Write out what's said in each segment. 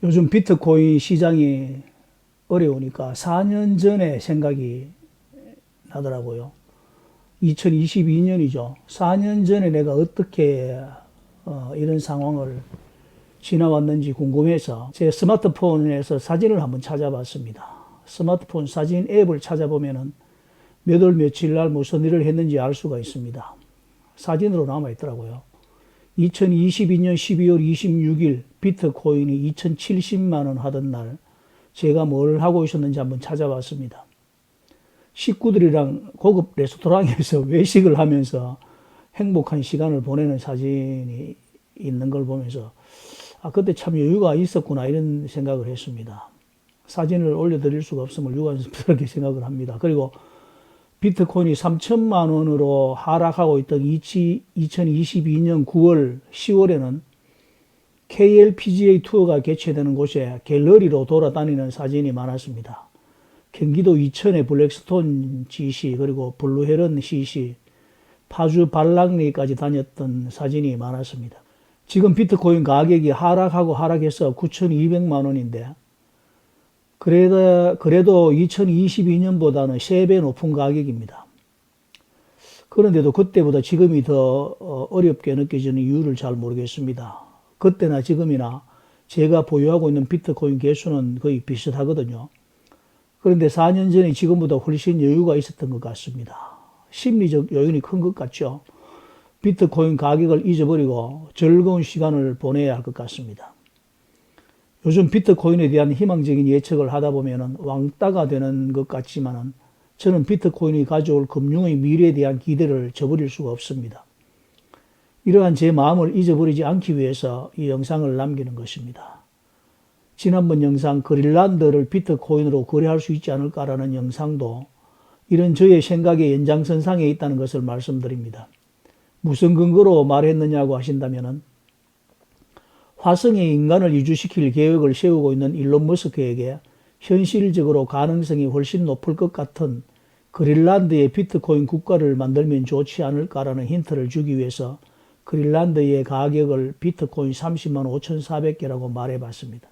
요즘 비트코인 시장이 어려우니까 4년 전에 생각이 나더라고요. 2022년이죠. 4년 전에 내가 어떻게 이런 상황을 지나왔는지 궁금해서 제 스마트폰에서 사진을 한번 찾아봤습니다. 스마트폰 사진 앱을 찾아보면은 몇 월 며칠 날 무슨 일을 했는지 알 수가 있습니다. 사진으로 남아있더라고요. 2022년 12월 26일 비트코인이 2070만 원 하던 날 제가 뭘 하고 있었는지 한번 찾아봤습니다. 식구들이랑 고급 레스토랑에서 외식을 하면서 행복한 시간을 보내는 사진이 있는 걸 보면서 그때 참 여유가 있었구나 이런 생각을 했습니다. 사진을 올려드릴 수가 없음을 유감스럽게 생각을 합니다. 그리고 비트코인이 3천만 원으로 하락하고 있던 2022년 9월, 10월에는 KLPGA 투어가 개최되는 곳에 갤러리로 돌아다니는 사진이 많았습니다. 경기도 이천의 블랙스톤 GC, 그리고 블루헤런 CC, 파주 발랑리까지 다녔던 사진이 많았습니다. 지금 비트코인 가격이 하락해서 9,200만 원인데, 그래도 2022년보다는 3배 높은 가격입니다. 그런데도 그때보다 지금이 더 어렵게 느껴지는 이유를 잘 모르겠습니다. 그때나 지금이나 제가 보유하고 있는 비트코인 개수는 거의 비슷하거든요. 그런데 4년 전에 지금보다 훨씬 여유가 있었던 것 같습니다. 심리적 요인이 큰 것 같죠. 비트코인 가격을 잊어버리고 즐거운 시간을 보내야 할 것 같습니다. 요즘 비트코인에 대한 희망적인 예측을 하다 보면 왕따가 되는 것 같지만 저는 비트코인이 가져올 금융의 미래에 대한 기대를 저버릴 수가 없습니다. 이러한 제 마음을 잊어버리지 않기 위해서 이 영상을 남기는 것입니다. 지난번 영상 그린란드를 비트코인으로 거래할 수 있지 않을까라는 영상도 이런 저의 생각의 연장선상에 있다는 것을 말씀드립니다. 무슨 근거로 말했느냐고 하신다면 화성에 인간을 이주시킬 계획을 세우고 있는 일론 머스크에게 현실적으로 가능성이 훨씬 높을 것 같은 그린란드의 비트코인 국가를 만들면 좋지 않을까라는 힌트를 주기 위해서 그린란드의 가격을 비트코인 30만 5,400개라고 말해봤습니다.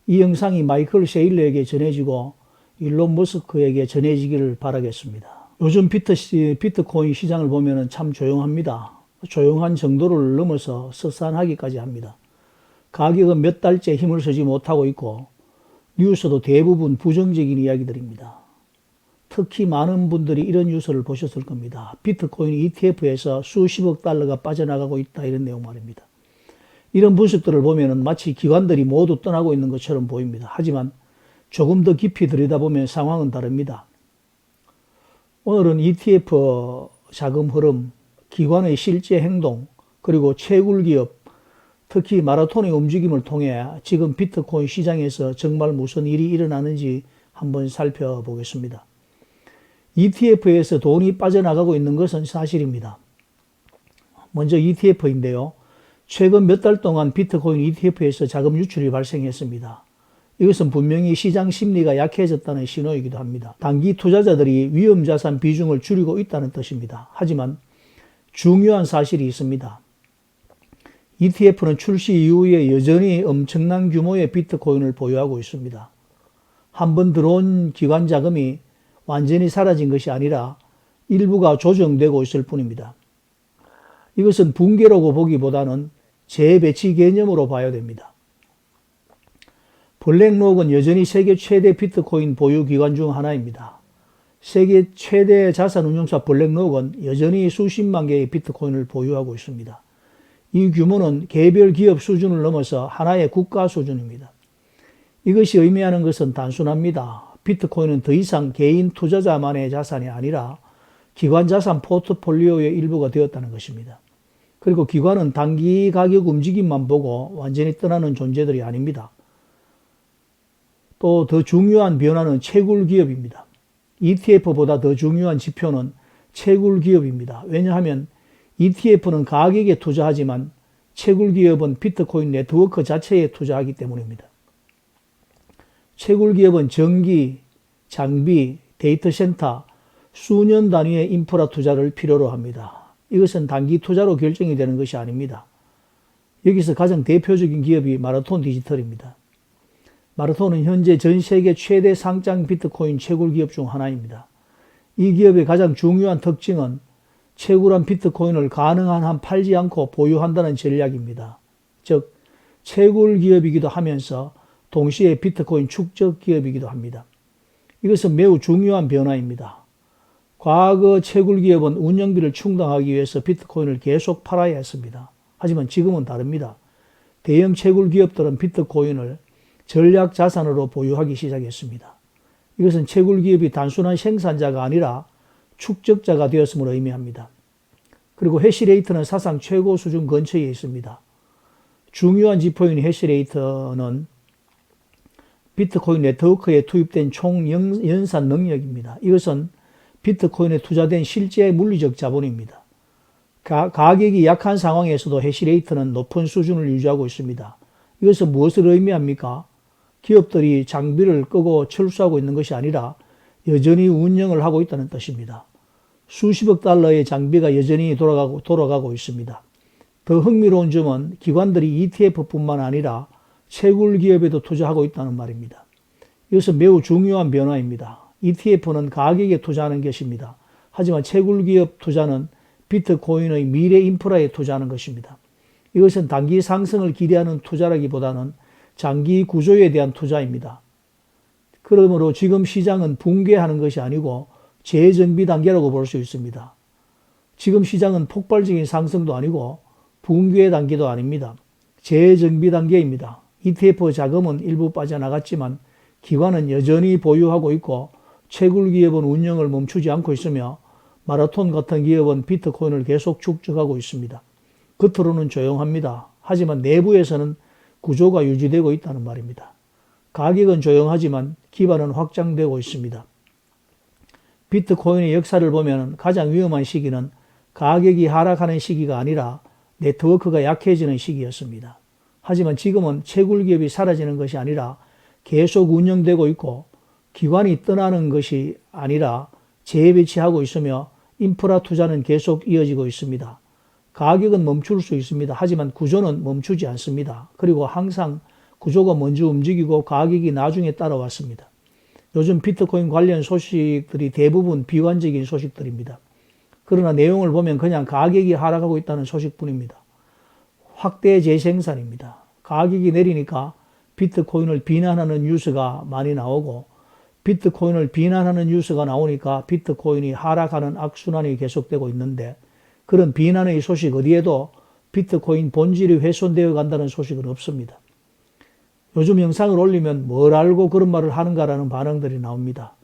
이 영상이 마이클 세일러에게 전해지고 일론 머스크에게 전해지기를 바라겠습니다. 요즘 비트코인 시장을 보면 참 조용합니다. 조용한 정도를 넘어서 스산하기까지 합니다. 가격은 몇 달째 힘을 쓰지 못하고 있고 뉴스도 대부분 부정적인 이야기들입니다. 특히 많은 분들이 이런 뉴스를 보셨을 겁니다. 비트코인 ETF에서 수십억 달러가 빠져나가고 있다 이런 내용 말입니다. 이런 분석들을 보면 마치 기관들이 모두 떠나고 있는 것처럼 보입니다. 하지만 조금 더 깊이 들여다보면 상황은 다릅니다. 오늘은 ETF 자금 흐름, 기관의 실제 행동, 그리고 채굴기업, 특히 마라톤의 움직임을 통해 지금 비트코인 시장에서 정말 무슨 일이 일어나는지 한번 살펴보겠습니다. ETF에서 돈이 빠져나가고 있는 것은 사실입니다. 먼저 ETF인데요. 최근 몇 달 동안 비트코인 ETF에서 자금 유출이 발생했습니다. 이것은 분명히 시장 심리가 약해졌다는 신호이기도 합니다. 단기 투자자들이 위험자산 비중을 줄이고 있다는 뜻입니다. 하지만 중요한 사실이 있습니다. ETF는 출시 이후에 여전히 엄청난 규모의 비트코인을 보유하고 있습니다. 한번 들어온 기관 자금이 완전히 사라진 것이 아니라 일부가 조정되고 있을 뿐입니다. 이것은 붕괴라고 보기보다는 재배치 개념으로 봐야 됩니다. 블랙록은 여전히 세계 최대 비트코인 보유 기관 중 하나입니다. 세계 최대 자산운용사 블랙록은 여전히 수십만 개의 비트코인을 보유하고 있습니다. 이 규모는 개별 기업 수준을 넘어서 하나의 국가 수준입니다. 이것이 의미하는 것은 단순합니다. 비트코인은 더 이상 개인 투자자만의 자산이 아니라 기관 자산 포트폴리오의 일부가 되었다는 것입니다. 그리고 기관은 단기 가격 움직임만 보고 완전히 떠나는 존재들이 아닙니다. 또 더 중요한 변화는 채굴 기업입니다. ETF보다 더 중요한 지표는 채굴 기업입니다. 왜냐하면 ETF는 가격에 투자하지만 채굴 기업은 비트코인 네트워크 자체에 투자하기 때문입니다. 채굴 기업은 전기, 장비, 데이터 센터, 수년 단위의 인프라 투자를 필요로 합니다. 이것은 단기 투자로 결정이 되는 것이 아닙니다. 여기서 가장 대표적인 기업이 마라톤 디지털입니다. 마라톤은 현재 전 세계 최대 상장 비트코인 채굴 기업 중 하나입니다. 이 기업의 가장 중요한 특징은 채굴한 비트코인을 가능한 한 팔지 않고 보유한다는 전략입니다. 즉, 채굴 기업이기도 하면서 동시에 비트코인 축적 기업이기도 합니다. 이것은 매우 중요한 변화입니다. 과거 채굴 기업은 운영비를 충당하기 위해서 비트코인을 계속 팔아야 했습니다. 하지만 지금은 다릅니다. 대형 채굴 기업들은 비트코인을 전략 자산으로 보유하기 시작했습니다. 이것은 채굴 기업이 단순한 생산자가 아니라 축적자가 되었음을 의미합니다. 그리고 해시레이트는 사상 최고 수준 근처에 있습니다. 중요한 지표인 해시레이트는 비트코인 네트워크에 투입된 총 연산 능력입니다. 이것은 비트코인에 투자된 실제 물리적 자본입니다. 가격이 약한 상황에서도 해시레이트는 높은 수준을 유지하고 있습니다. 이것은 무엇을 의미합니까? 기업들이 장비를 끄고 철수하고 있는 것이 아니라 여전히 운영을 하고 있다는 뜻입니다. 수십억 달러의 장비가 여전히 돌아가고 있습니다. 더 흥미로운 점은 기관들이 ETF뿐만 아니라 채굴 기업에도 투자하고 있다는 말입니다. 이것은 매우 중요한 변화입니다. ETF는 가격에 투자하는 것입니다. 하지만 채굴 기업 투자는 비트코인의 미래 인프라에 투자하는 것입니다. 이것은 단기 상승을 기대하는 투자라기보다는 장기 구조에 대한 투자입니다. 그러므로 지금 시장은 붕괴하는 것이 아니고 재정비 단계라고 볼 수 있습니다. 지금 시장은 폭발적인 상승도 아니고 붕괴 단계도 아닙니다. 재정비 단계입니다. ETF 자금은 일부 빠져나갔지만 기관은 여전히 보유하고 있고 채굴 기업은 운영을 멈추지 않고 있으며 마라톤 같은 기업은 비트코인을 계속 축적하고 있습니다. 겉으로는 조용합니다. 하지만 내부에서는 구조가 유지되고 있다는 말입니다. 가격은 조용하지만 기반은 확장되고 있습니다. 비트코인의 역사를 보면 가장 위험한 시기는 가격이 하락하는 시기가 아니라 네트워크가 약해지는 시기였습니다. 하지만 지금은 채굴 기업이 사라지는 것이 아니라 계속 운영되고 있고 기관이 떠나는 것이 아니라 재배치하고 있으며 인프라 투자는 계속 이어지고 있습니다. 가격은 멈출 수 있습니다. 하지만 구조는 멈추지 않습니다. 그리고 항상 구조가 먼저 움직이고 가격이 나중에 따라왔습니다. 요즘 비트코인 관련 소식들이 대부분 비관적인 소식들입니다. 그러나 내용을 보면 그냥 가격이 하락하고 있다는 소식뿐입니다. 확대 재생산입니다. 가격이 내리니까 비트코인을 비난하는 뉴스가 많이 나오고 비트코인을 비난하는 뉴스가 나오니까 비트코인이 하락하는 악순환이 계속되고 있는데 그런 비난의 소식 어디에도 비트코인 본질이 훼손되어 간다는 소식은 없습니다. 요즘 영상을 올리면 뭘 알고 그런 말을 하는가라는 반응들이 나옵니다.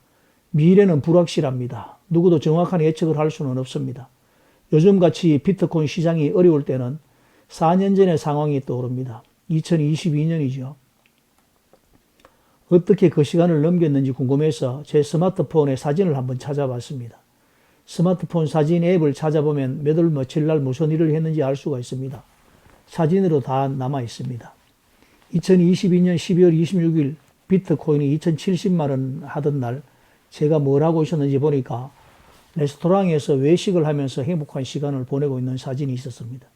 미래는 불확실합니다. 누구도 정확한 예측을 할 수는 없습니다. 요즘같이 비트코인 시장이 어려울 때는 4년 전의 상황이 떠오릅니다. 2022년이죠. 어떻게 그 시간을 넘겼는지 궁금해서 제 스마트폰에 사진을 한번 찾아봤습니다. 스마트폰 사진 앱을 찾아보면 몇 월 며칠 날 무슨 일을 했는지 알 수가 있습니다. 사진으로 다 남아 있습니다. 2022년 12월 26일 비트코인이 2070만 원 하던 날 제가 뭘 하고 있었는지 보니까 레스토랑에서 외식을 하면서 행복한 시간을 보내고 있는 사진이 있었습니다.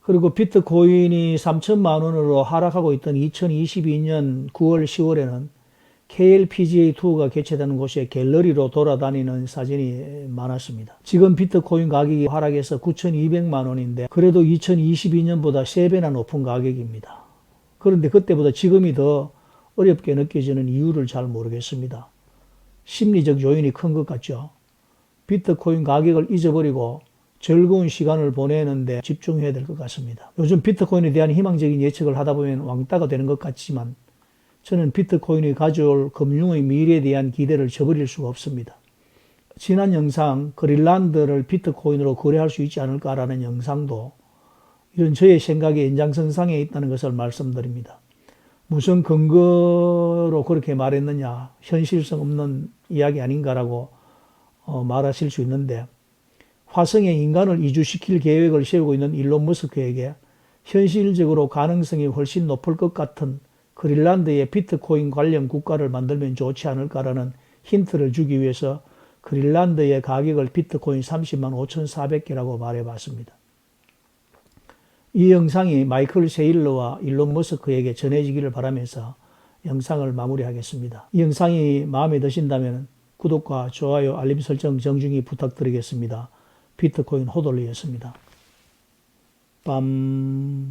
그리고 비트코인이 3천만 원으로 하락하고 있던 2022년 9월, 10월에는 KLPGA2가 개최되는 곳에 갤러리로 돌아다니는 사진이 많았습니다. 지금 비트코인 가격이 하락해서 9,200만 원인데 그래도 2022년보다 3배나 높은 가격입니다. 그런데 그때보다 지금이 더 어렵게 느껴지는 이유를 잘 모르겠습니다. 심리적 요인이 큰 것 같죠. 비트코인 가격을 잊어버리고 즐거운 시간을 보내는데 집중해야 될 것 같습니다. 요즘 비트코인에 대한 희망적인 예측을 하다 보면 왕따가 되는 것 같지만 저는 비트코인이 가져올 금융의 미래에 대한 기대를 저버릴 수가 없습니다. 지난 영상 그린란드를 비트코인으로 거래할 수 있지 않을까라는 영상도 이런 저의 생각의 연장선상에 있다는 것을 말씀드립니다. 무슨 근거로 그렇게 말했느냐, 현실성 없는 이야기 아닌가라고 말하실 수 있는데 화성에 인간을 이주시킬 계획을 세우고 있는 일론 머스크에게 현실적으로 가능성이 훨씬 높을 것 같은 그린란드의 비트코인 관련 국가를 만들면 좋지 않을까라는 힌트를 주기 위해서 그린란드의 가격을 비트코인 30만 5,400개라고 말해봤습니다. 이 영상이 마이클 세일러와 일론 머스크에게 전해지기를 바라면서 영상을 마무리하겠습니다. 이 영상이 마음에 드신다면 구독과 좋아요, 알림 설정 정중히 부탁드리겠습니다. 비트코인 호돌리였습니다. 빰.